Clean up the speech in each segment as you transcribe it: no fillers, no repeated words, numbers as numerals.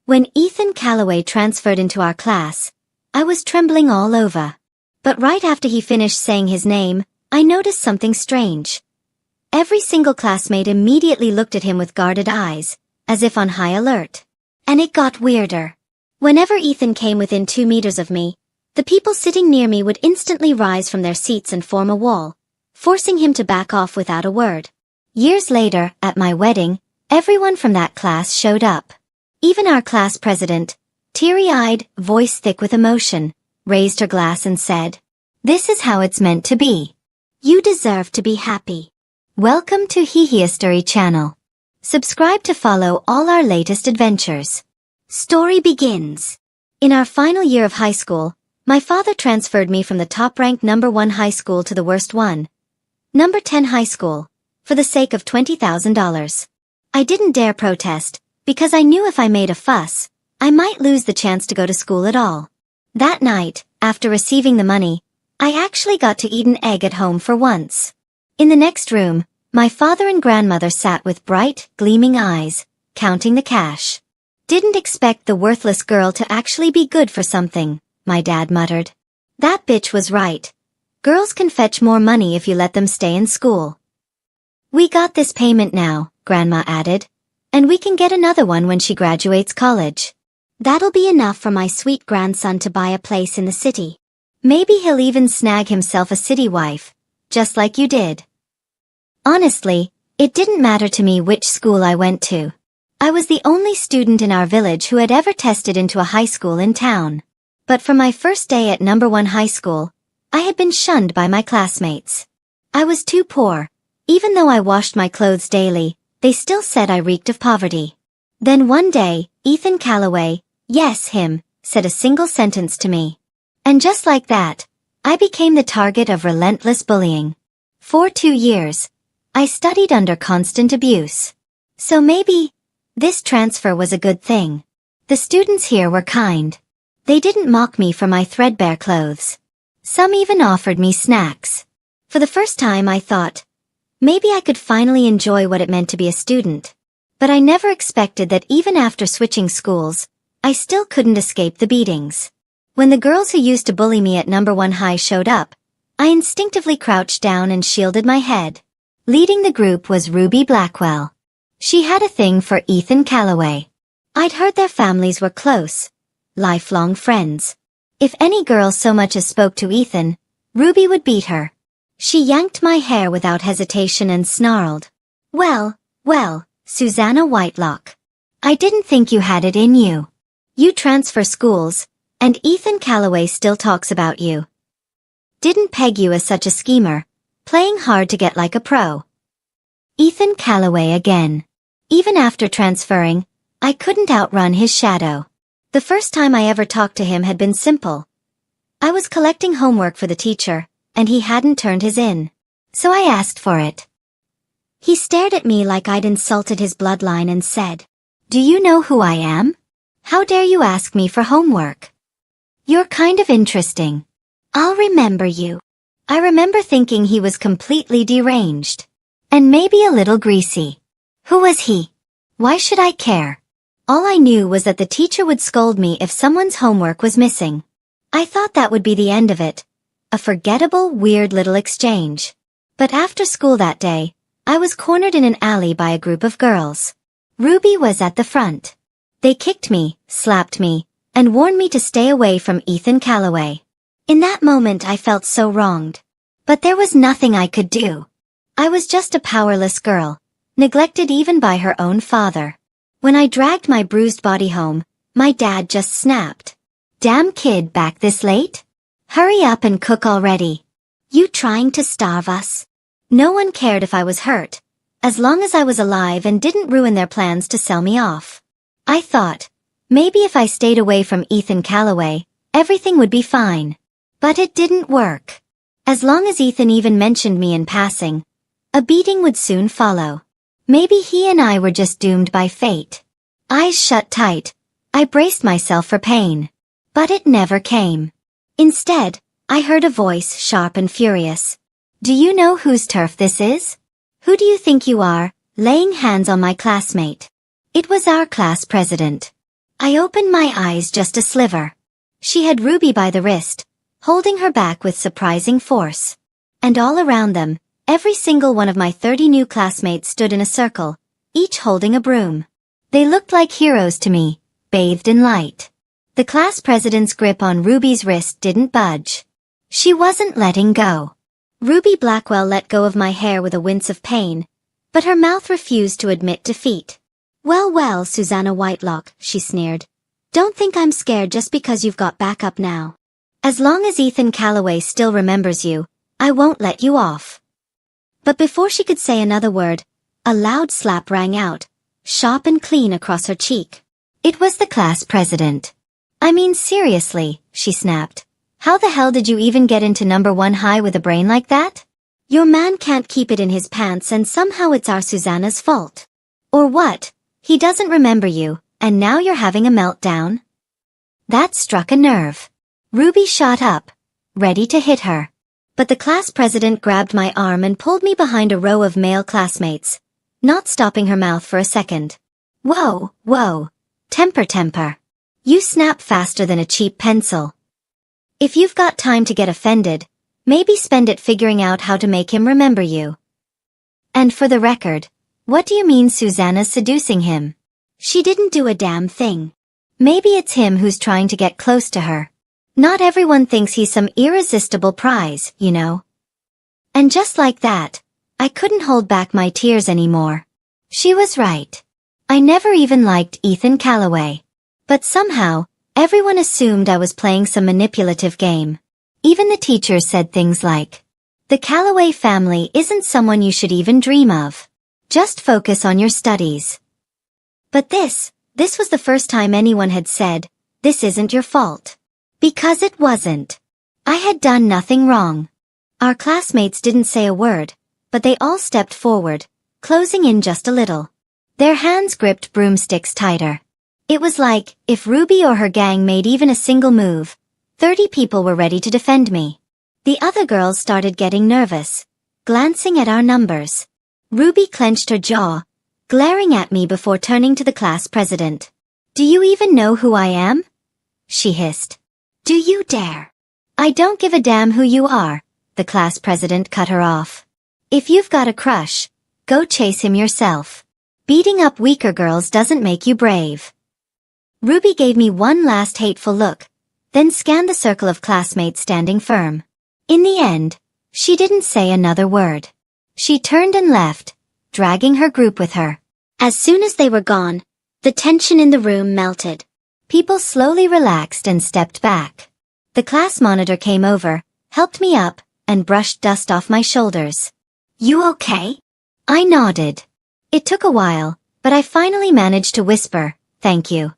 When Ethan Calloway transferred into our class, I was trembling all over. But right after he finished saying his name, I noticed something strange. Every single classmate immediately looked at him with guarded eyes, as if on high alert. And it got weirder. Whenever Ethan came within 2 meters of me, the people sitting near me would instantly rise from their seats and form a wall, forcing him to back off without a word. Years later, at my wedding, everyone from that class showed up. Even our class president, teary-eyed, voice thick with emotion, raised her glass and said, "This is how it's meant to be. You deserve to be happy. Welcome to History channel. Subscribe to follow all our latest adventures." Story begins. In our final year of high school, my father transferred me from the top-ranked number 1 high school to the worst one, number 10 high school, for the sake of $20,000. I didn't dare protest, because I knew if I made a fuss, I might lose the chance to go to school at all. That night, after receiving the money, I actually got to eat an egg at home for once. In the next room, my father and grandmother sat with bright, gleaming eyes, counting the cash. "Didn't expect the worthless girl to actually be good for something," my dad muttered. That bitch was right. Girls can fetch more money if you let them stay in school. "We got this payment now," Grandma added, "and we can get another one when she graduates college. That'll be enough for my sweet grandson to buy a place in the city. Maybe he'll even snag himself a city wife, just like you did." Honestly, it didn't matter to me which school I went to. I was the only student in our village who had ever tested into a high school in town. But for my first day at number 1 high school, I had been shunned by my classmates. I was too poor. Even though I washed my clothes daily, they still said I reeked of poverty. Then one day, Ethan Calloway, yes him, said a single sentence to me. And just like that, I became the target of relentless bullying. For 2 years, I studied under constant abuse. So maybe this transfer was a good thing. The students here were kind. They didn't mock me for my threadbare clothes. Some even offered me snacks. For the first time I thought, maybe I could finally enjoy what it meant to be a student. But I never expected that even after switching schools, I still couldn't escape the beatings. When the girls who used to bully me at number 1 high showed up, I instinctively crouched down and shielded my head. Leading the group was Ruby Blackwell. She had a thing for Ethan Calloway. I'd heard their families were close, lifelong friends. If any girl so much as spoke to Ethan, Ruby would beat her. She yanked my hair without hesitation and snarled, well, Susanna Whitelock. I didn't think you had it in you. You transfer schools, and Ethan Calloway still talks about you. Didn't peg you as such a schemer, playing hard to get like a pro." Ethan Calloway again. Even after transferring, I couldn't outrun his shadow. The first time I ever talked to him had been simple. I was collecting homework for the teacher, and he hadn't turned his in. So I asked for it. He stared at me like I'd insulted his bloodline and said, "Do you know who I am? How dare you ask me for homework? You're kind of interesting. I'll remember you." I remember thinking he was completely deranged. And maybe a little greasy. Who was he? Why should I care? All I knew was that the teacher would scold me if someone's homework was missing. I thought that would be the end of it. A forgettable, weird little exchange. But after school that day, I was cornered in an alley by a group of girls. Ruby was at the front. They kicked me, slapped me, and warned me to stay away from Ethan Calloway. In that moment I felt so wronged. But there was nothing I could do. I was just a powerless girl, neglected even by her own father. When I dragged my bruised body home, my dad just snapped. "Damn kid, back this late? Hurry up and cook already. You trying to starve us?" No one cared if I was hurt, as long as I was alive and didn't ruin their plans to sell me off. I thought, maybe if I stayed away from Ethan Calloway, everything would be fine. But it didn't work. As long as Ethan even mentioned me in passing, a beating would soon follow. Maybe he and I were just doomed by fate. Eyes shut tight, I braced myself for pain. But it never came. Instead, I heard a voice sharp and furious. "Do you know whose turf this is? Who do you think you are, laying hands on my classmate?" It was our class president. I opened my eyes just a sliver. She had Ruby by the wrist, holding her back with surprising force. And all around them, every single one of my 30 new classmates stood in a circle, each holding a broom. They looked like heroes to me, bathed in light. The class president's grip on Ruby's wrist didn't budge. She wasn't letting go. Ruby Blackwell let go of my hair with a wince of pain, but her mouth refused to admit defeat. Well, well, Susanna Whitelock, she sneered. Don't think I'm scared just because you've got back up now. As long as Ethan Calloway still remembers you, I won't let you off. But before she could say another word, a loud slap rang out, sharp and clean across her cheek. It was the class president. I mean, seriously, she snapped. How the hell did you even get into number 1 high with a brain like that? Your man can't keep it in his pants and somehow it's our Susanna's fault. Or what? He doesn't remember you, and now you're having a meltdown? That struck a nerve. Ruby shot up, ready to hit her. But the class president grabbed my arm and pulled me behind a row of male classmates, not stopping her mouth for a second. Whoa, whoa. Temper. You snap faster than a cheap pencil. If you've got time to get offended, maybe spend it figuring out how to make him remember you. And for the record, what do you mean Susanna's seducing him? She didn't do a damn thing. Maybe it's him who's trying to get close to her. Not everyone thinks he's some irresistible prize, you know. And just like that, I couldn't hold back my tears anymore. She was right. I never even liked Ethan Calloway. But somehow, everyone assumed I was playing some manipulative game. Even the teachers said things like, "The Calloway family isn't someone you should even dream of. Just focus on your studies." But this was the first time anyone had said, "This isn't your fault." Because it wasn't. I had done nothing wrong. Our classmates didn't say a word, but they all stepped forward, closing in just a little. Their hands gripped broomsticks tighter. It was like, if Ruby or her gang made even a single move, 30 people were ready to defend me. The other girls started getting nervous, glancing at our numbers. Ruby clenched her jaw, glaring at me before turning to the class president. "Do you even know who I am?" she hissed. "Do you dare?" "I don't give a damn who you are," the class president cut her off. "If you've got a crush, go chase him yourself. Beating up weaker girls doesn't make you brave." Ruby gave me one last hateful look, then scanned the circle of classmates standing firm. In the end, she didn't say another word. She turned and left, dragging her group with her. As soon as they were gone, the tension in the room melted. People slowly relaxed and stepped back. The class monitor came over, helped me up, and brushed dust off my shoulders. "You okay?" I nodded. It took a while, but I finally managed to whisper, "Thank you."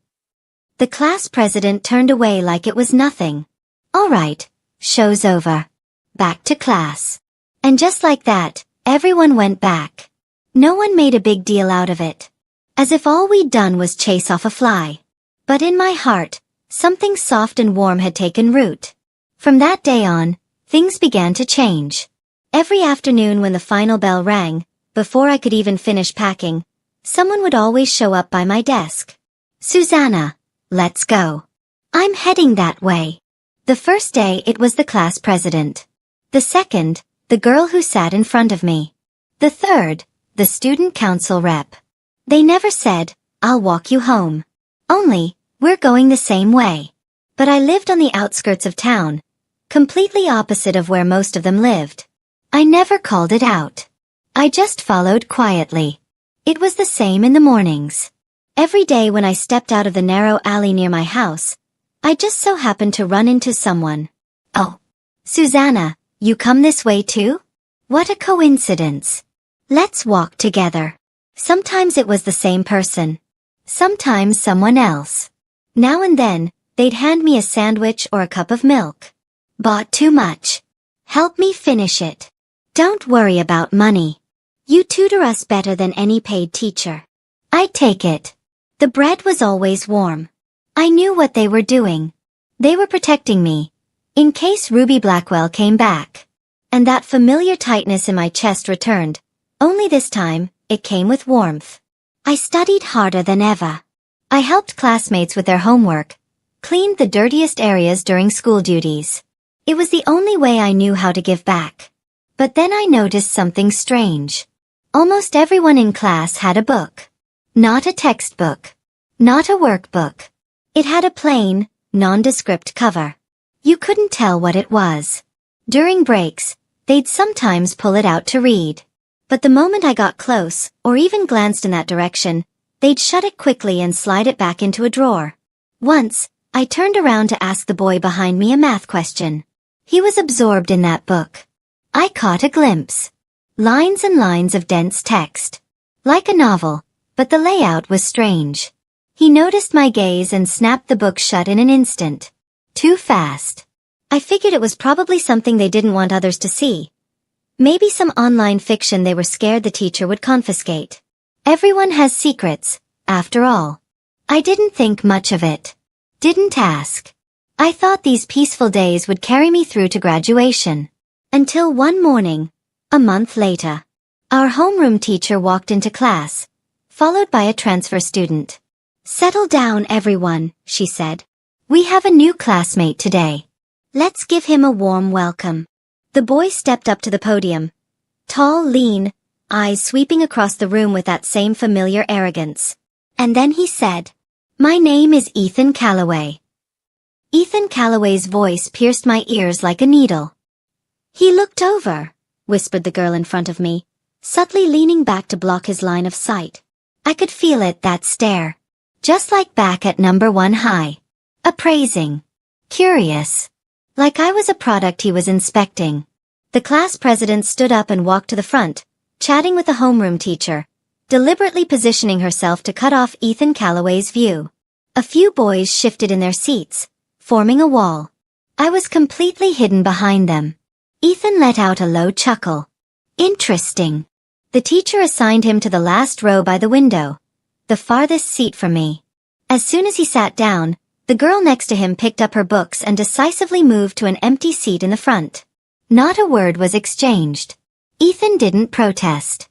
The class president turned away like it was nothing. "All right, show's over. Back to class." And just like that, everyone went back. No one made a big deal out of it. As if all we'd done was chase off a fly. But in my heart, something soft and warm had taken root. From that day on, things began to change. Every afternoon when the final bell rang, before I could even finish packing, someone would always show up by my desk. "Susanna, let's go." "I'm heading that way." The first day it was the class president. The second, the girl who sat in front of me. The third, the student council rep. They never said, "I'll walk you home." Only, "We're going the same way." But I lived on the outskirts of town, completely opposite of where most of them lived. I never called it out. I just followed quietly. It was the same in the mornings. Every day when I stepped out of the narrow alley near my house, I just so happened to run into someone. "Oh, Susanna, you come this way too? What a coincidence. Let's walk together." Sometimes it was the same person. Sometimes someone else. Now and then, they'd hand me a sandwich or a cup of milk. "Bought too much. Help me finish it." "Don't worry about money. You tutor us better than any paid teacher." I'd take it. The bread was always warm. I knew what they were doing. They were protecting me, in case Ruby Blackwell came back. And that familiar tightness in my chest returned, only this time, it came with warmth. I studied harder than ever. I helped classmates with their homework, cleaned the dirtiest areas during school duties. It was the only way I knew how to give back. But then I noticed something strange. Almost everyone in class had a book. Not a textbook. Not a workbook. It had a plain, nondescript cover. You couldn't tell what it was. During breaks, they'd sometimes pull it out to read. But the moment I got close, or even glanced in that direction, they'd shut it quickly and slide it back into a drawer. Once, I turned around to ask the boy behind me a math question. He was absorbed in that book. I caught a glimpse. Lines and lines of dense text. Like a novel, but the layout was strange. He noticed my gaze and snapped the book shut in an instant. Too fast. I figured it was probably something they didn't want others to see. Maybe some online fiction they were scared the teacher would confiscate. Everyone has secrets, after all. I didn't think much of it. Didn't ask. I thought these peaceful days would carry me through to graduation. Until one morning, a month later, our homeroom teacher walked into class, followed by a transfer student. "Settle down, everyone," she said. "We have a new classmate today. Let's give him a warm welcome." The boy stepped up to the podium. Tall, lean, eyes sweeping across the room with that same familiar arrogance. And then he said, "My name is Ethan Calloway." Ethan Calloway's voice pierced my ears like a needle. "He looked over," whispered the girl in front of me, subtly leaning back to block his line of sight. I could feel it, that stare. Just like back at number 1 high. Appraising. Curious. Like I was a product he was inspecting. The class president stood up and walked to the front, chatting with the homeroom teacher, deliberately positioning herself to cut off Ethan Calloway's view. A few boys shifted in their seats, forming a wall. I was completely hidden behind them. Ethan let out a low chuckle. Interesting. The teacher assigned him to the last row by the window, the farthest seat from me. As soon as he sat down, the girl next to him picked up her books and decisively moved to an empty seat in the front. Not a word was exchanged. Ethan didn't protest.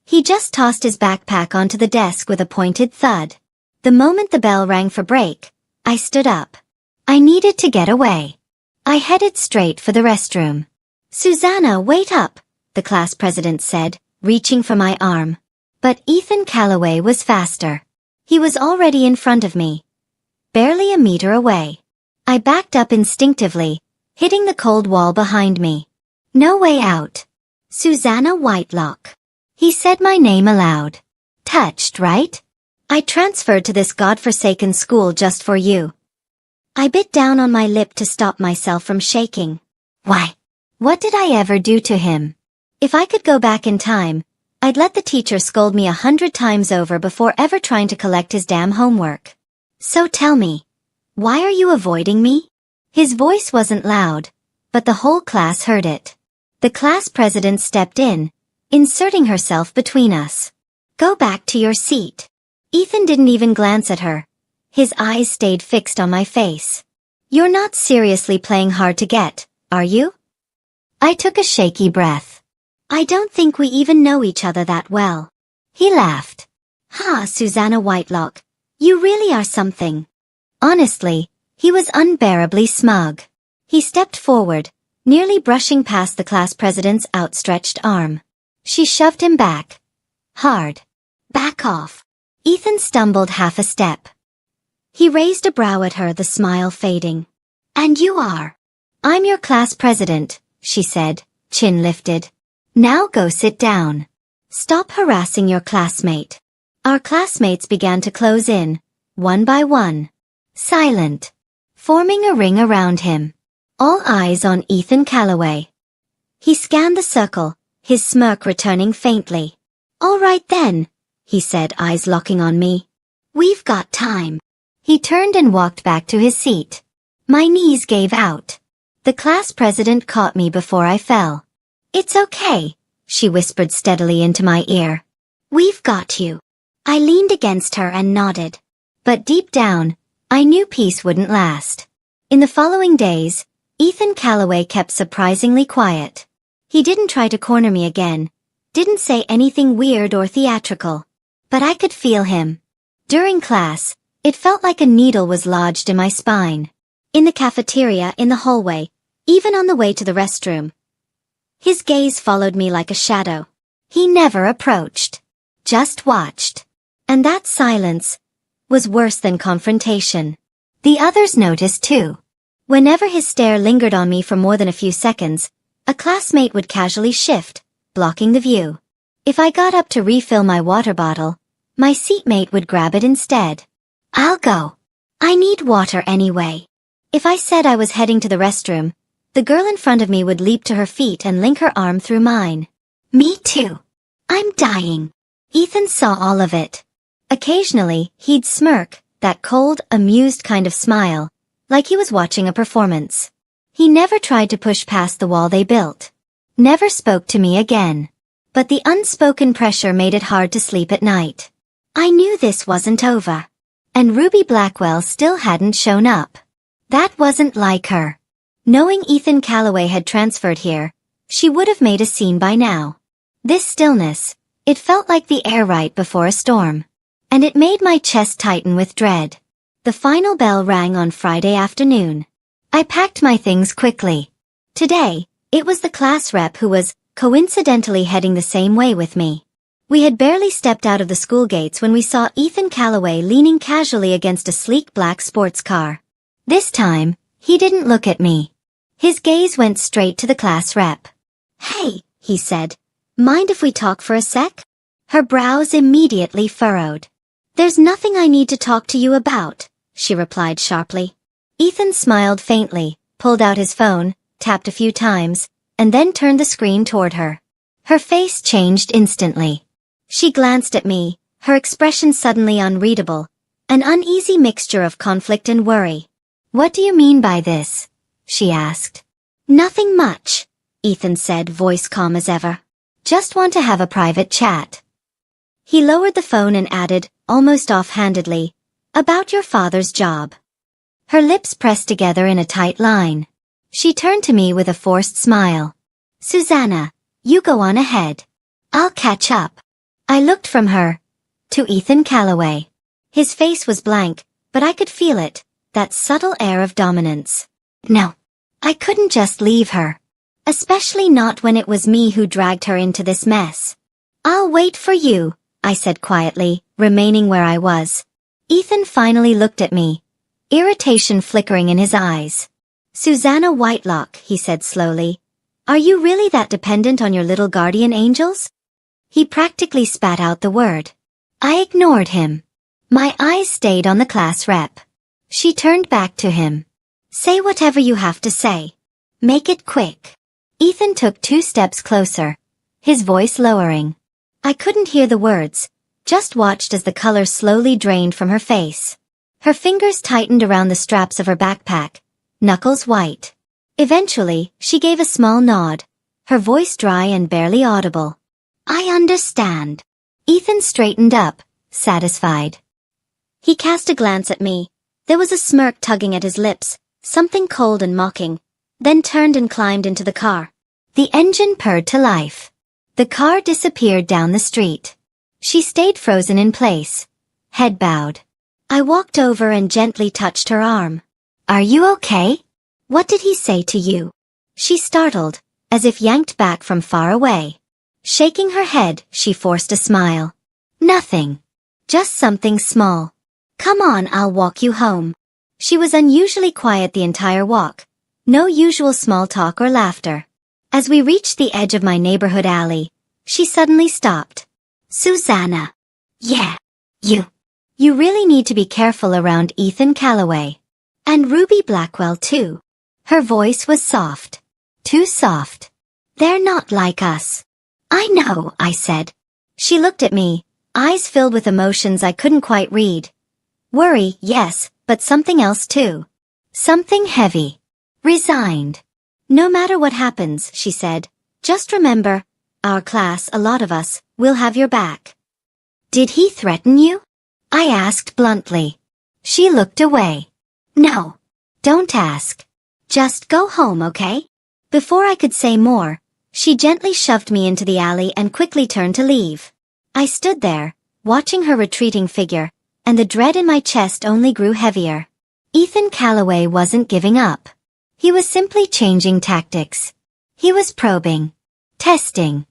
He just tossed his backpack onto the desk with a pointed thud. The moment the bell rang for break, I stood up. I needed to get away. I headed straight for the restroom. "Susanna, wait up," the class president said, reaching for my arm. But Ethan Calloway was faster. He was already in front of me. Barely a meter away. I backed up instinctively, hitting the cold wall behind me. No way out. "Susanna Whitelock." He said my name aloud. "Touched, right? I transferred to this godforsaken school just for you." I bit down on my lip to stop myself from shaking. Why? What did I ever do to him? If I could go back in time, I'd let the teacher scold me 100 times over before ever trying to collect his damn homework. "So tell me, why are you avoiding me?" His voice wasn't loud, but the whole class heard it. The class president stepped in, inserting herself between us. "Go back to your seat." Ethan didn't even glance at her. His eyes stayed fixed on my face. "You're not seriously playing hard to get, are you?" I took a shaky breath. "I don't think we even know each other that well." He laughed. "Ha, Susanna Whitelock, you really are something." Honestly, he was unbearably smug. He stepped forward, nearly brushing past the class president's outstretched arm. She shoved him back. Hard. "Back off." Ethan stumbled half a step. He raised a brow at her, the smile fading. "And you are?" "I'm your class president," she said, chin lifted. "Now go sit down. Stop harassing your classmate." Our classmates began to close in, one by one. Silent. Forming a ring around him. All eyes on Ethan Calloway. He scanned the circle, his smirk returning faintly. "All right then," he said, eyes locking on me. "We've got time." He turned and walked back to his seat. My knees gave out. The class president caught me before I fell. "It's okay," she whispered steadily into my ear. "We've got you." I leaned against her and nodded. But deep down, I knew peace wouldn't last. In the following days, Ethan Calloway kept surprisingly quiet. He didn't try to corner me again, didn't say anything weird or theatrical. But I could feel him. During class, It felt like a needle was lodged in my spine. In the cafeteria, in the hallway, even on the way to the restroom. His gaze followed me like a shadow. He never approached. Just watched. And that silence was worse than confrontation. The others noticed too. Whenever his stare lingered on me for more than a few seconds, a classmate would casually shift, blocking the view. If I got up to refill my water bottle, my seatmate would grab it instead. I'll go. I need water anyway. If I said I was heading to the restroom, the girl in front of me would leap to her feet and link her arm through mine. Me too. I'm dying. Ethan saw all of it. Occasionally, he'd smirk, that cold, amused kind of smile, like he was watching a performance. He never tried to push past the wall they built. Never spoke to me again. But the unspoken pressure made it hard to sleep at night. I knew this wasn't over. And Ruby Blackwell still hadn't shown up. That wasn't like her. Knowing Ethan Calloway had transferred here, she would have made a scene by now. This stillness, it felt like the air right before a storm. And it made my chest tighten with dread. The final bell rang on Friday afternoon. I packed my things quickly. Today, it was the class rep who was, coincidentally, heading the same way with me. We had barely stepped out of the school gates when we saw Ethan Calloway leaning casually against a sleek black sports car. This time, he didn't look at me. His gaze went straight to the class rep. "Hey," he said, "mind if we talk for a sec?" Her brows immediately furrowed. "There's nothing I need to talk to you about," she replied sharply. Ethan smiled faintly, pulled out his phone, tapped a few times, and then turned the screen toward her. Her face changed instantly. She glanced at me, her expression suddenly unreadable, an uneasy mixture of conflict and worry. "What do you mean by this?" she asked. "Nothing much," Ethan said, voice calm as ever. "Just want to have a private chat." He lowered the phone and added, almost offhandedly, "About your father's job." Her lips pressed together in a tight line. She turned to me with a forced smile. "Susanna, you go on ahead. I'll catch up." I looked from her to Ethan Calloway. His face was blank, but I could feel it, that subtle air of dominance. No, I couldn't just leave her. Especially not when it was me who dragged her into this mess. "I'll wait for you," I said quietly, remaining where I was. Ethan finally looked at me, irritation flickering in his eyes. "Susanna Whitelock," he said slowly, "are you really that dependent on your little guardian angels?" He practically spat out the word. I ignored him. My eyes stayed on the class rep. She turned back to him. "Say whatever you have to say. Make it quick." Ethan took 2 steps closer, his voice lowering. I couldn't hear the words, just watched as the color slowly drained from her face. Her fingers tightened around the straps of her backpack, knuckles white. Eventually, she gave a small nod, her voice dry and barely audible. "I understand." Ethan straightened up, satisfied. He cast a glance at me. There was a smirk tugging at his lips, something cold and mocking, then turned and climbed into the car. The engine purred to life. The car disappeared down the street. She stayed frozen in place, head bowed. I walked over and gently touched her arm. "Are you okay? What did he say to you?" She startled, as if yanked back from far away. Shaking her head, she forced a smile. "Nothing. Just something small. Come on, I'll walk you home." She was unusually quiet the entire walk. No usual small talk or laughter. As we reached the edge of my neighborhood alley, she suddenly stopped. "Susanna. Yeah, you really need to be careful around Ethan Calloway. And Ruby Blackwell too." Her voice was soft. Too soft. "They're not like us." "I know," I said. She looked at me, eyes filled with emotions I couldn't quite read. Worry, yes, but something else too. Something heavy. Resigned. "No matter what happens," she said, "just remember, our class, a lot of us, will have your back." "Did he threaten you?" I asked bluntly. She looked away. "No. Don't ask. Just go home, okay?" Before I could say more, she gently shoved me into the alley and quickly turned to leave. I stood there, watching her retreating figure, and the dread in my chest only grew heavier. Ethan Calloway wasn't giving up. He was simply changing tactics. He was probing, testing,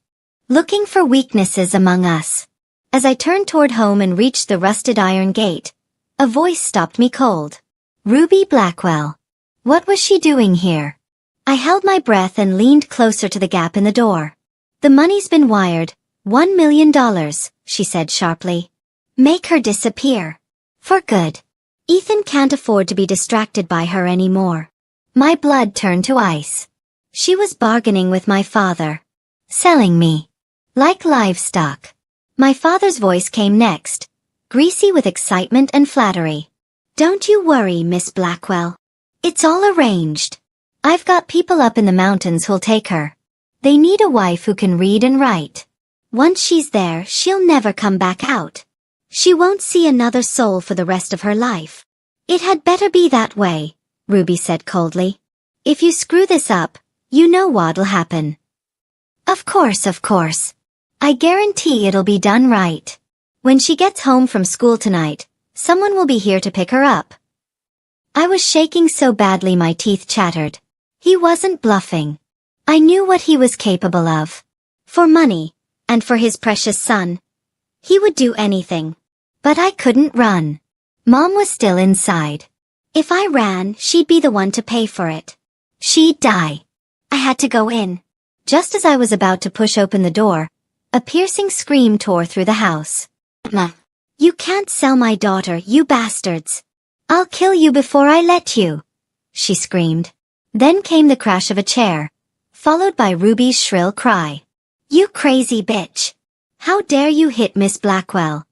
looking for weaknesses among us. As I turned toward home and reached the rusted iron gate, a voice stopped me cold. Ruby Blackwell. What was she doing here? I held my breath and leaned closer to the gap in the door. The money's been wired, $1 million, she said sharply. Make her disappear. For good. Ethan can't afford to be distracted by her anymore. My blood turned to ice. She was bargaining with my father. Selling me. Like livestock. My father's voice came next, greasy with excitement and flattery. Don't you worry, Miss Blackwell. It's all arranged. I've got people up in the mountains who'll take her. They need a wife who can read and write. Once she's there, she'll never come back out. She won't see another soul for the rest of her life. It had better be that way, Ruby said coldly. If you screw this up, you know what'll happen. Of course. I guarantee it'll be done right. When she gets home from school tonight, someone will be here to pick her up. I was shaking so badly my teeth chattered. He wasn't bluffing. I knew what he was capable of. For money, and for his precious son. He would do anything. But I couldn't run. Mom was still inside. If I ran, she'd be the one to pay for it. She'd die. I had to go in. Just as I was about to push open the door, a piercing scream tore through the house. Ma. You can't sell my daughter, you bastards. I'll kill you before I let you, she screamed. Then came the crash of a chair, followed by Ruby's shrill cry. You crazy bitch. How dare you hit Miss Blackwell?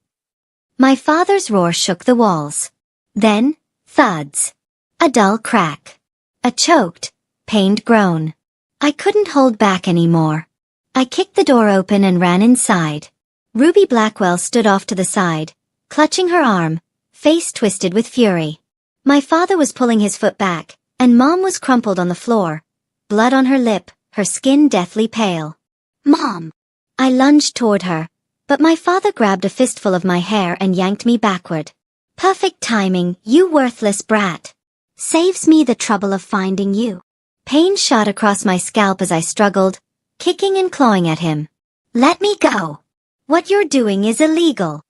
My father's roar shook the walls. Then, thuds. A dull crack. A choked, pained groan. I couldn't hold back anymore. I kicked the door open and ran inside. Ruby Blackwell stood off to the side, clutching her arm, face twisted with fury. My father was pulling his foot back, and Mom was crumpled on the floor, blood on her lip, her skin deathly pale. Mom! I lunged toward her, but my father grabbed a fistful of my hair and yanked me backward. Perfect timing, you worthless brat. Saves me the trouble of finding you. Pain shot across my scalp as I struggled, kicking and clawing at him. Let me go. What you're doing is illegal.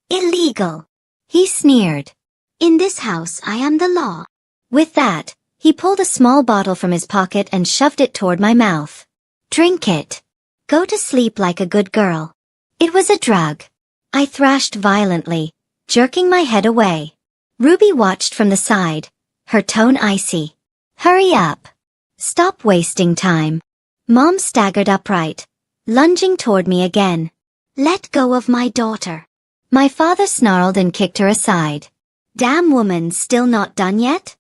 Illegal. He sneered. In this house I am the law. With that, he pulled a small bottle from his pocket and shoved it toward my mouth. Drink it. Go to sleep like a good girl. It was a drug. I thrashed violently, jerking my head away. Ruby watched from the side, her tone icy. Hurry up. Stop wasting time. Mom staggered upright, lunging toward me again. Let go of my daughter. My father snarled and kicked her aside. Damn woman, still not done yet?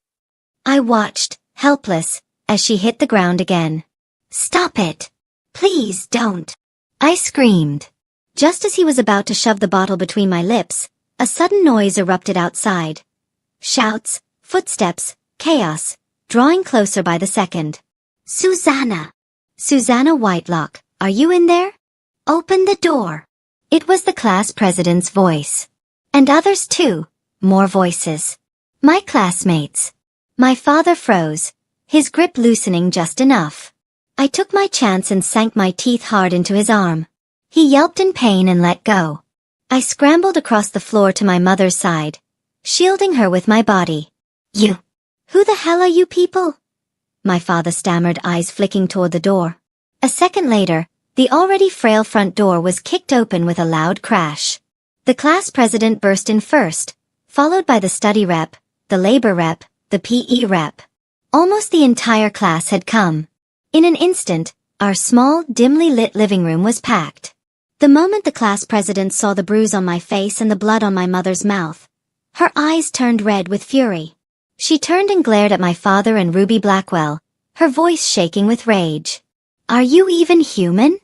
I watched, helpless, as she hit the ground again. Stop it. Please don't. I screamed. Just as he was about to shove the bottle between my lips, a sudden noise erupted outside. Shouts, footsteps, chaos, drawing closer by the second. Susanna! Susanna Whitelock, are you in there? Open the door. It was the class president's voice. And others too, more voices. My classmates. My father froze, his grip loosening just enough. I took my chance and sank my teeth hard into his arm. He yelped in pain and let go. I scrambled across the floor to my mother's side, shielding her with my body. You. Who the hell are you people? My father stammered, eyes flicking toward the door. A second later, the already frail front door was kicked open with a loud crash. The class president burst in first, followed by the study rep, the labor rep, the PE rep. Almost the entire class had come. In an instant, our small, dimly lit living room was packed. The moment the class president saw the bruise on my face and the blood on my mother's mouth, her eyes turned red with fury. She turned and glared at my father and Ruby Blackwell, her voice shaking with rage. Are you even human?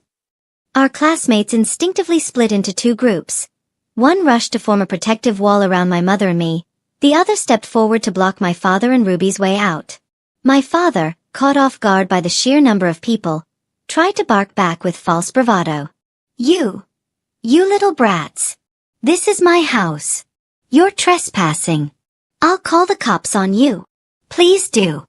Our classmates instinctively split into two groups. One rushed to form a protective wall around my mother and me, the other stepped forward to block my father and Ruby's way out. My father, caught off guard by the sheer number of people, tried to bark back with false bravado. You little brats. This is my house. You're trespassing. I'll call the cops on you. Please do.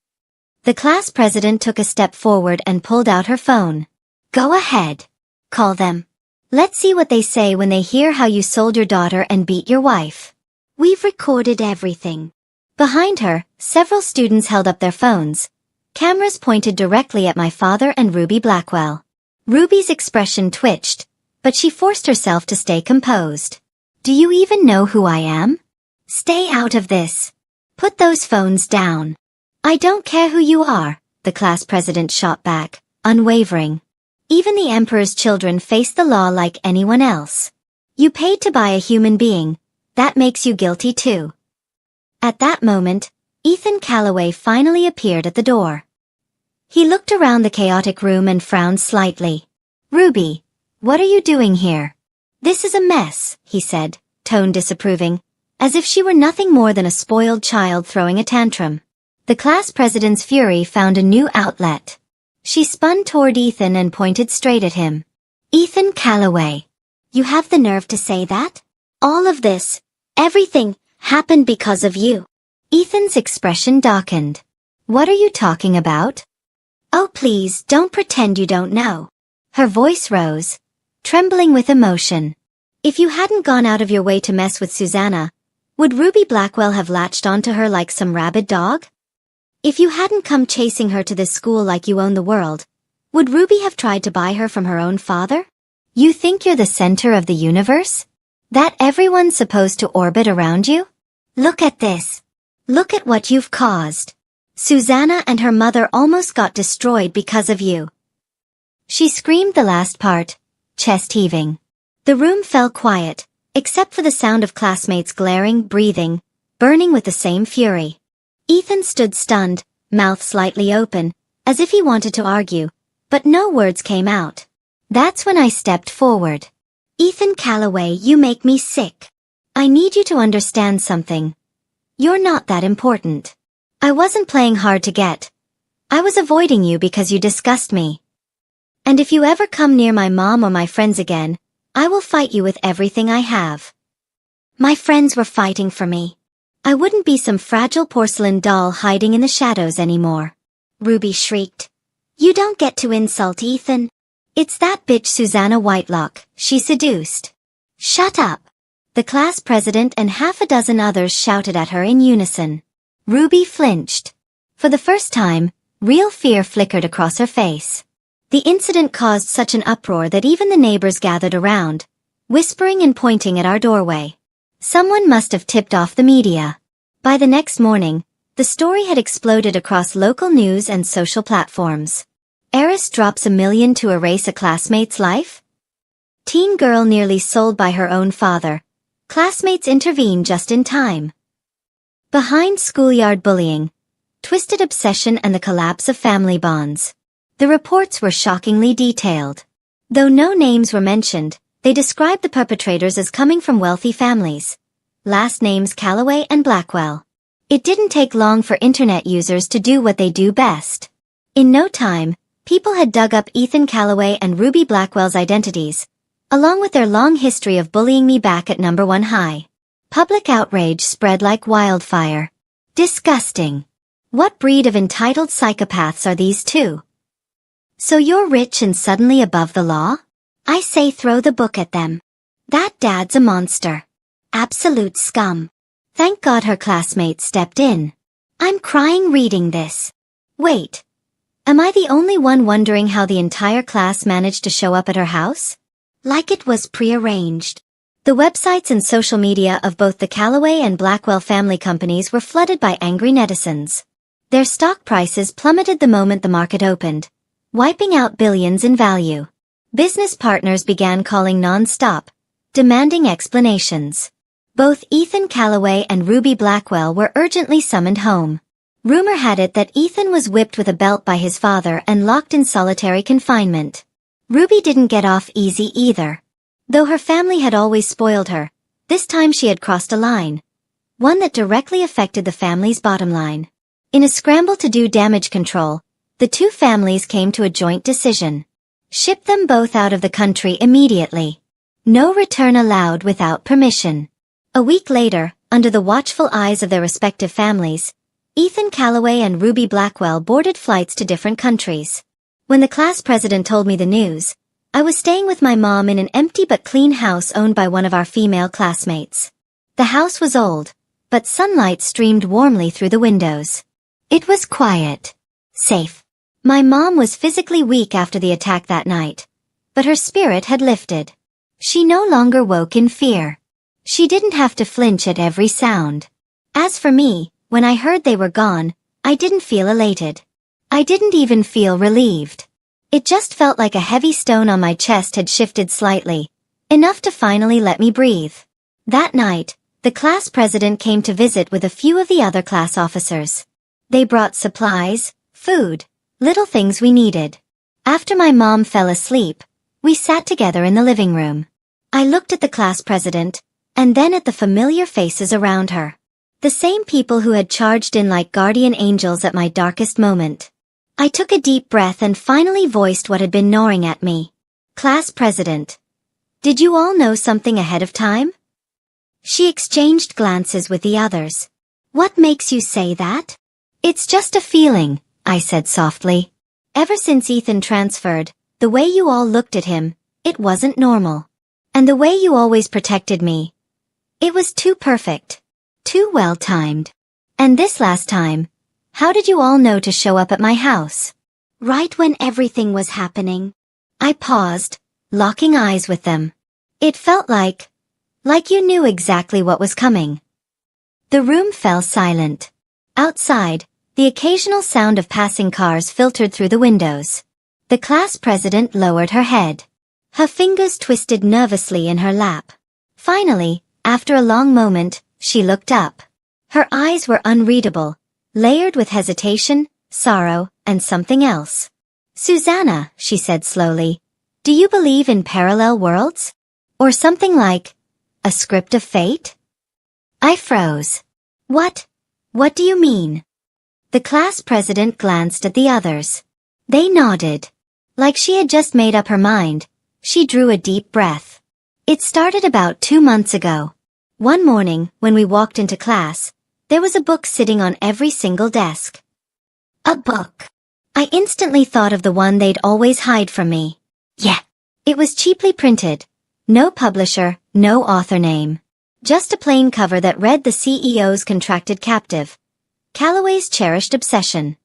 The class president took a step forward and pulled out her phone. Go ahead. Call them. Let's see what they say when they hear how you sold your daughter and beat your wife. We've recorded everything. Behind her, several students held up their phones. Cameras pointed directly at my father and Ruby Blackwell. Ruby's expression twitched, but she forced herself to stay composed. Do you even know who I am? Stay out of this. Put those phones down. I don't care who you are, the class president shot back, unwavering. Even the emperor's children face the law like anyone else. You paid to buy a human being. That makes you guilty too. At that moment, Ethan Calloway finally appeared at the door. He looked around the chaotic room and frowned slightly. Ruby, what are you doing here? This is a mess, he said, tone disapproving, as if she were nothing more than a spoiled child throwing a tantrum. The class president's fury found a new outlet. She spun toward Ethan and pointed straight at him. Ethan Calloway. You have the nerve to say that? All of this, everything, happened because of you. Ethan's expression darkened. What are you talking about? Oh please, don't pretend you don't know. Her voice rose, trembling with emotion. If you hadn't gone out of your way to mess with Susanna, would Ruby Blackwell have latched onto her like some rabid dog? If you hadn't come chasing her to this school like you own the world, would Ruby have tried to buy her from her own father? You think you're the center of the universe? That everyone's supposed to orbit around you? Look at this. Look at what you've caused. Susanna and her mother almost got destroyed because of you. She screamed the last part, chest heaving. The room fell quiet, except for the sound of classmates glaring, breathing, burning with the same fury. Ethan stood stunned, mouth slightly open, as if he wanted to argue, but no words came out. That's when I stepped forward. Ethan Calloway, you make me sick. I need you to understand something. You're not that important. I wasn't playing hard to get. I was avoiding you because you disgust me. And if you ever come near my mom or my friends again, I will fight you with everything I have. My friends were fighting for me. I wouldn't be some fragile porcelain doll hiding in the shadows anymore. Ruby shrieked. You don't get to insult Ethan. It's that bitch Susanna Whitelock, she seduced. Shut up. The class president and half a dozen others shouted at her in unison. Ruby flinched. For the first time, real fear flickered across her face. The incident caused such an uproar that even the neighbors gathered around, whispering and pointing at our doorway. Someone must have tipped off the media. By the next morning, the story had exploded across local news and social platforms. Heiress drops $1 million to erase a classmate's life? Teen girl nearly sold by her own father. Classmates intervene just in time. Behind schoolyard bullying, twisted obsession and the collapse of family bonds. The reports were shockingly detailed. Though no names were mentioned, they described the perpetrators as coming from wealthy families. Last names Calloway and Blackwell. It didn't take long for internet users to do what they do best. In no time, people had dug up Ethan Calloway and Ruby Blackwell's identities, along with their long history of bullying me back at number 1 high. Public outrage spread like wildfire. Disgusting. What breed of entitled psychopaths are these two? So you're rich and suddenly above the law? I say throw the book at them. That dad's a monster. Absolute scum. Thank God her classmates stepped in. I'm crying reading this. Wait. Am I the only one wondering how the entire class managed to show up at her house? Like it was prearranged. The websites and social media of both the Calloway and Blackwell family companies were flooded by angry netizens. Their stock prices plummeted the moment the market opened, wiping out billions in value. Business partners began calling non-stop, demanding explanations. Both Ethan Calloway and Ruby Blackwell were urgently summoned home. Rumor had it that Ethan was whipped with a belt by his father and locked in solitary confinement. Ruby didn't get off easy either. Though her family had always spoiled her, this time she had crossed a line. One that directly affected the family's bottom line. In a scramble to do damage control, the two families came to a joint decision. Ship them both out of the country immediately. No return allowed without permission. A week later, under the watchful eyes of their respective families, Ethan Callaway and Ruby Blackwell boarded flights to different countries. When the class president told me the news, I was staying with my mom in an empty but clean house owned by one of our female classmates. The house was old, but sunlight streamed warmly through the windows. It was quiet. Safe. My mom was physically weak after the attack that night, but her spirit had lifted. She no longer woke in fear. She didn't have to flinch at every sound. As for me, when I heard they were gone, I didn't feel elated. I didn't even feel relieved. It just felt like a heavy stone on my chest had shifted slightly, enough to finally let me breathe. That night, the class president came to visit with a few of the other class officers. They brought supplies, food, little things we needed. After my mom fell asleep, we sat together in the living room. I looked at the class president, and then at the familiar faces around her. The same people who had charged in like guardian angels at my darkest moment. I took a deep breath and finally voiced what had been gnawing at me. Class president. Did you all know something ahead of time? She exchanged glances with the others. What makes you say that? It's just a feeling, I said softly. Ever since Ethan transferred, the way you all looked at him, it wasn't normal. And the way you always protected me. It was too perfect. Too well timed. And this last time, how did you all know to show up at my house? Right when everything was happening. I paused, locking eyes with them. It felt like you knew exactly what was coming. The room fell silent. Outside, the occasional sound of passing cars filtered through the windows. The class president lowered her head. Her fingers twisted nervously in her lap. Finally, after a long moment, she looked up. Her eyes were unreadable, layered with hesitation, sorrow, and something else. Susanna, she said slowly, do you believe in parallel worlds? Or something like a script of fate? I froze. What do you mean? The class president glanced at the others. They nodded. Like she had just made up her mind, she drew a deep breath. It started about 2 months ago. One morning, when we walked into class, there was a book sitting on every single desk. A book. I instantly thought of the one they'd always hide from me. Yeah. It was cheaply printed. No publisher, no author name. Just a plain cover that read the CEO's contracted captive. Callaway's cherished obsession.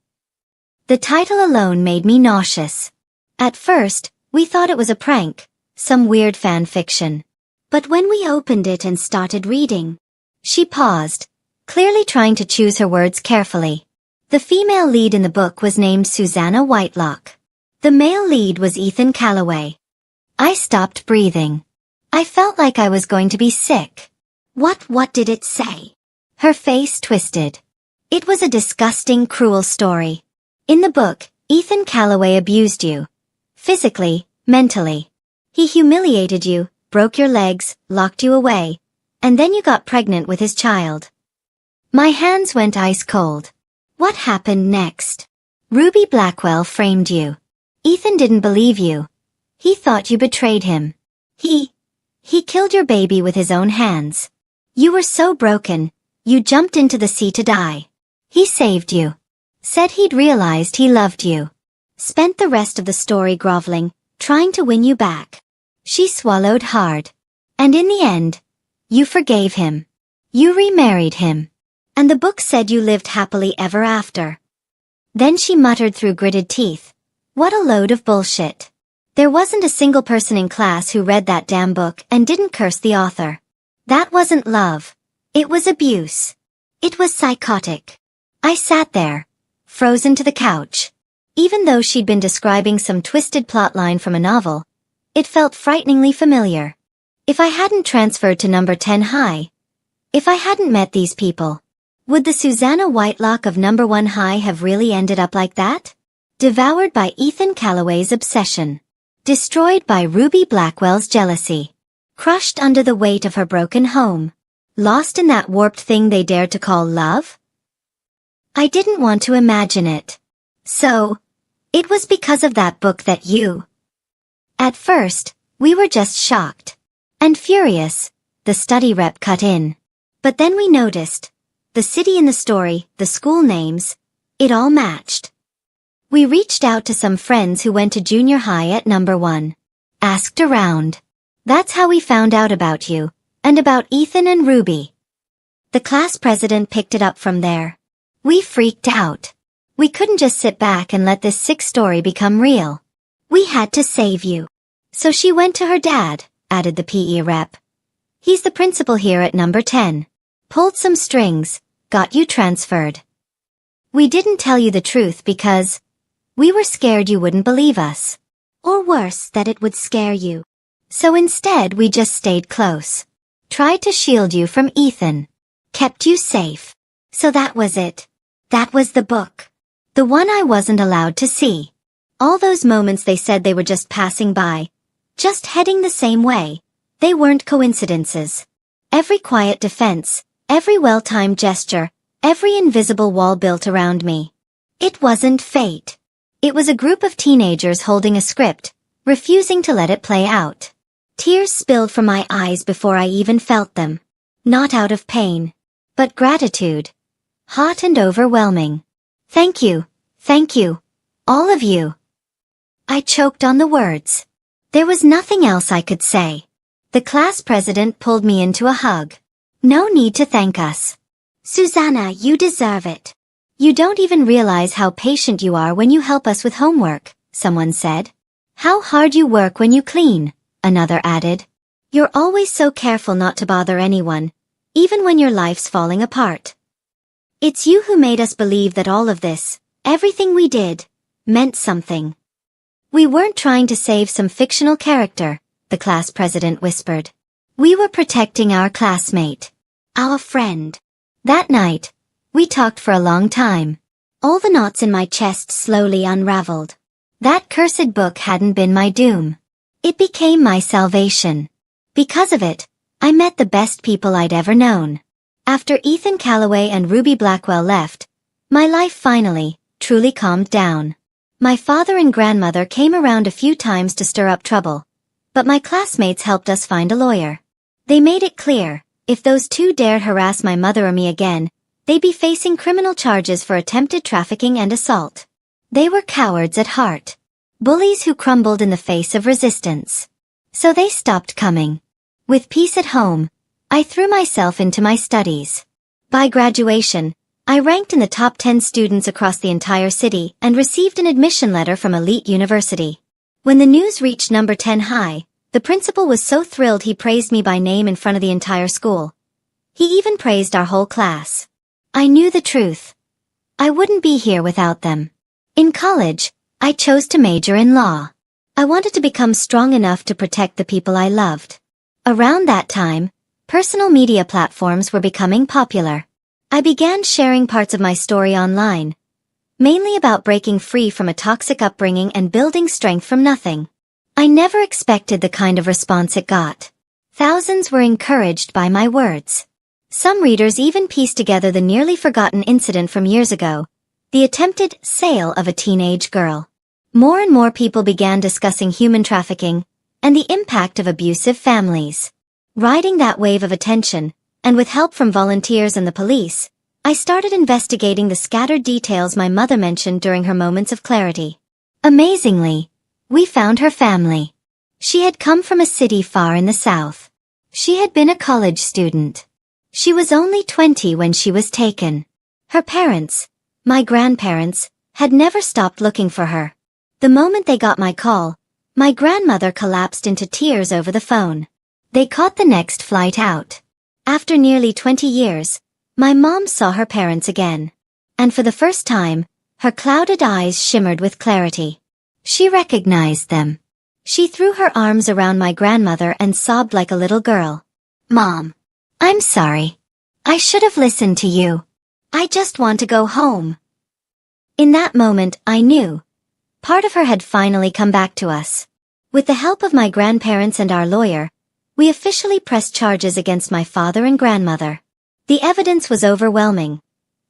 The title alone made me nauseous. At first, we thought it was a prank, some weird fan fiction. But when we opened it and started reading, she paused, clearly trying to choose her words carefully. The female lead in the book was named Susanna Whitelock. The male lead was Ethan Callaway. I stopped breathing. I felt like I was going to be sick. What did it say? Her face twisted. It was a disgusting, cruel story. In the book, Ethan Callaway abused you. Physically, mentally. He humiliated you, broke your legs, locked you away, and then you got pregnant with his child. My hands went ice cold. What happened next? Ruby Blackwell framed you. Ethan didn't believe you. He thought you betrayed him. He killed your baby with his own hands. You were so broken, you jumped into the sea to die. He saved you. Said he'd realized he loved you. Spent the rest of the story groveling, trying to win you back. She swallowed hard. And in the end, you forgave him. You remarried him. And the book said you lived happily ever after. Then she muttered through gritted teeth. What a load of bullshit. There wasn't a single person in class who read that damn book and didn't curse the author. That wasn't love. It was abuse. It was psychotic. I sat there, frozen to the couch. Even though she'd been describing some twisted plotline from a novel, it felt frighteningly familiar. If I hadn't transferred to number 10 high, if I hadn't met these people, would the Susanna Whitelock of number 1 high have really ended up like that? Devoured by Ethan Callaway's obsession. Destroyed by Ruby Blackwell's jealousy. Crushed under the weight of her broken home. Lost in that warped thing they dared to call love? I didn't want to imagine it. So, it was because of that book that you... At first, we were just shocked. And furious, the study rep cut in. But then we noticed. The city in the story, the school names, it all matched. We reached out to some friends who went to junior high at number 1. Asked around. That's how we found out about you, and about Ethan and Ruby. The class president picked it up from there. We freaked out. We couldn't just sit back and let this sick story become real. We had to save you. So she went to her dad, added the PE rep. He's the principal here at number 10. Pulled some strings, got you transferred. We didn't tell you the truth because we were scared you wouldn't believe us. Or worse, that it would scare you. So instead we just stayed close. Tried to shield you from Ethan. Kept you safe. So that was it. That was the book. The one I wasn't allowed to see. All those moments they said they were just passing by. Just heading the same way. They weren't coincidences. Every quiet defense, every well-timed gesture, every invisible wall built around me. It wasn't fate. It was a group of teenagers holding a script, refusing to let it play out. Tears spilled from my eyes before I even felt them. Not out of pain, but gratitude. Hot and overwhelming. Thank you, all of you. I choked on the words. There was nothing else I could say. The class president pulled me into a hug. No need to thank us. Susanna, you deserve it. You don't even realize how patient you are when you help us with homework, someone said. How hard you work when you clean, another added. You're always so careful not to bother anyone, even when your life's falling apart. It's you who made us believe that all of this, everything we did, meant something. We weren't trying to save some fictional character, the class president whispered. We were protecting our classmate. Our friend. That night, we talked for a long time. All the knots in my chest slowly unraveled. That cursed book hadn't been my doom. It became my salvation. Because of it, I met the best people I'd ever known. After Ethan Calloway and Ruby Blackwell left, my life finally, truly calmed down. My father and grandmother came around a few times to stir up trouble, but my classmates helped us find a lawyer. They made it clear, if those two dared harass my mother or me again, they'd be facing criminal charges for attempted trafficking and assault. They were cowards at heart. Bullies who crumbled in the face of resistance. So they stopped coming. With peace at home, I threw myself into my studies. By graduation, I ranked in the top 10 students across the entire city and received an admission letter from elite university. When the news reached number 10 high, the principal was so thrilled he praised me by name in front of the entire school. He even praised our whole class. I knew the truth. I wouldn't be here without them. In college, I chose to major in law. I wanted to become strong enough to protect the people I loved. Around that time, personal media platforms were becoming popular. I began sharing parts of my story online, mainly about breaking free from a toxic upbringing and building strength from nothing. I never expected the kind of response it got. Thousands were encouraged by my words. Some readers even pieced together the nearly forgotten incident from years ago, the attempted sale of a teenage girl. More and more people began discussing human trafficking and the impact of abusive families. Riding that wave of attention, and with help from volunteers and the police, I started investigating the scattered details my mother mentioned during her moments of clarity. Amazingly, we found her family. She had come from a city far in the south. She had been a college student. She was only 20 when she was taken. Her parents, my grandparents, had never stopped looking for her. The moment they got my call, my grandmother collapsed into tears over the phone. They caught the next flight out. After nearly 20 years, my mom saw her parents again. And for the first time, her clouded eyes shimmered with clarity. She recognized them. She threw her arms around my grandmother and sobbed like a little girl. Mom, I'm sorry. I should have listened to you. I just want to go home. In that moment, I knew. Part of her had finally come back to us. With the help of my grandparents and our lawyer, we officially pressed charges against my father and grandmother. The evidence was overwhelming.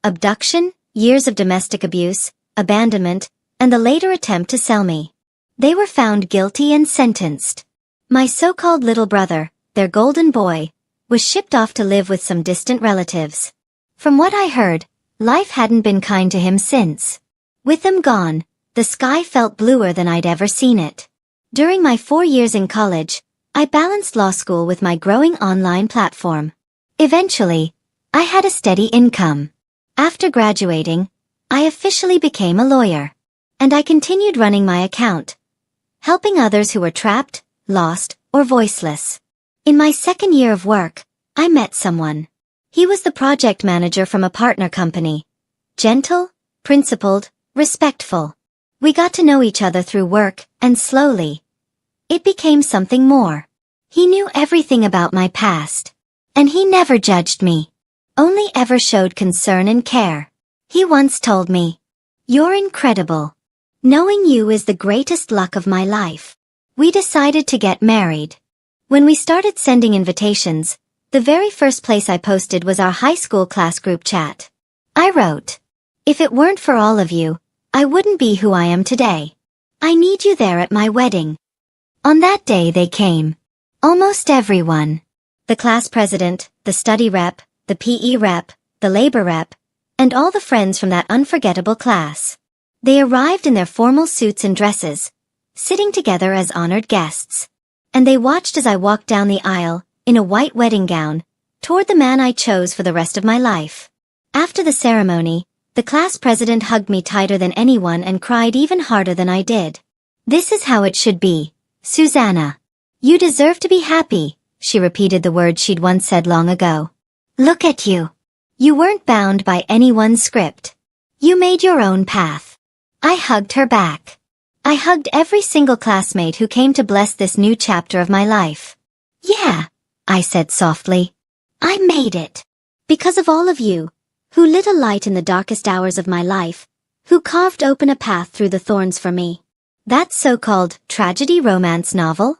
Abduction, years of domestic abuse, abandonment, and the later attempt to sell me. They were found guilty and sentenced. My so-called little brother, their golden boy, was shipped off to live with some distant relatives. From what I heard, life hadn't been kind to him since. With them gone, the sky felt bluer than I'd ever seen it. During my 4 years in college, I balanced law school with my growing online platform. Eventually, I had a steady income. After graduating, I officially became a lawyer. And I continued running my account, helping others who were trapped, lost, or voiceless. In my second year of work, I met someone. He was the project manager from a partner company. Gentle, principled, respectful. We got to know each other through work, and slowly, it became something more. He knew everything about my past. And he never judged me. Only ever showed concern and care. He once told me, "You're incredible. Knowing you is the greatest luck of my life." We decided to get married. When we started sending invitations, the very first place I posted was our high school class group chat. I wrote, "If it weren't for all of you, I wouldn't be who I am today. I need you there at my wedding." On that day they came. Almost everyone. The class president, the study rep, the PE rep, the labor rep, and all the friends from that unforgettable class. They arrived in their formal suits and dresses, sitting together as honored guests. And they watched as I walked down the aisle, in a white wedding gown, toward the man I chose for the rest of my life. After the ceremony, the class president hugged me tighter than anyone and cried even harder than I did. "This is how it should be, Susanna. You deserve to be happy," she repeated the words she'd once said long ago. "Look at you. You weren't bound by anyone's script. You made your own path." I hugged her back. I hugged every single classmate who came to bless this new chapter of my life. "Yeah," I said softly. "I made it. Because of all of you, who lit a light in the darkest hours of my life, who carved open a path through the thorns for me." That so-called tragedy romance novel?